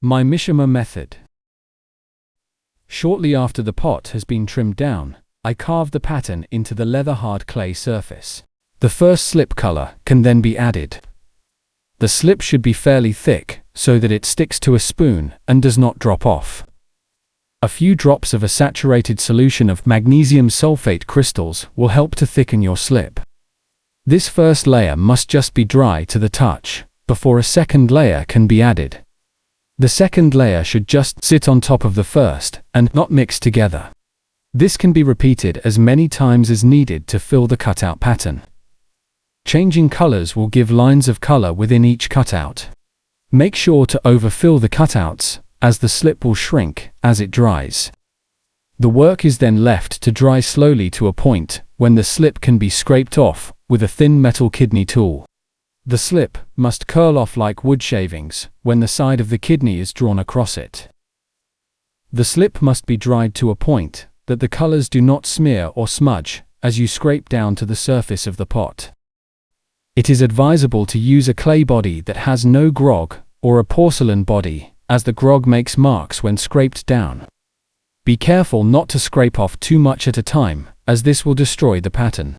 My Mishima method. Shortly after the pot has been trimmed down, I carve the pattern into the leather-hard clay surface. The first slip color can then be added. The slip should be fairly thick, so that it sticks to a spoon and does not drop off. A few drops of a saturated solution of magnesium sulfate crystals will help to thicken your slip. This first layer must just be dry to the touch, before a second layer can be added. The second layer should just sit on top of the first, and not mix together. This can be repeated as many times as needed to fill the cutout pattern. Changing colors will give lines of color within each cutout. Make sure to overfill the cutouts, as the slip will shrink as it dries. The work is then left to dry slowly to a point when the slip can be scraped off with a thin metal kidney tool. The slip must curl off like wood shavings when the side of the kidney is drawn across it. The slip must be dried to a point that the colors do not smear or smudge as you scrape down to the surface of the pot. It is advisable to use a clay body that has no grog or a porcelain body, as the grog makes marks when scraped down. Be careful not to scrape off too much at a time, as this will destroy the pattern.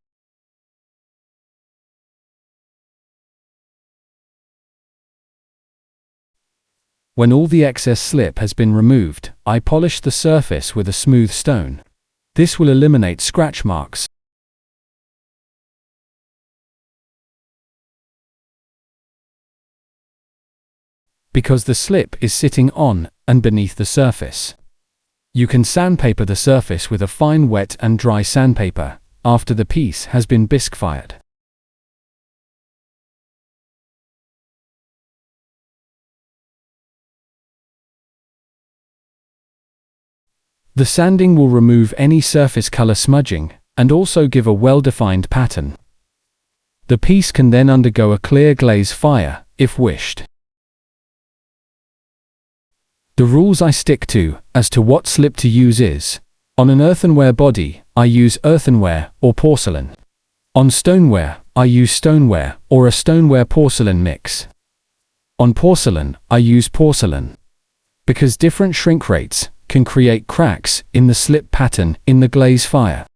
When all the excess slip has been removed, I polish the surface with a smooth stone. This will eliminate scratch marks. Because the slip is sitting on and beneath the surface. You can sandpaper the surface with a fine wet and dry sandpaper after the piece has been bisque fired. The sanding will remove any surface color smudging and also give a well-defined pattern. The piece can then undergo a clear glaze fire if wished. The rules I stick to as to what slip to use is: on an earthenware body, I use earthenware or porcelain. On stoneware, I use stoneware or a stoneware porcelain mix. On porcelain, I use porcelain. Because different shrink rates can create cracks in the slip pattern in the glaze fire.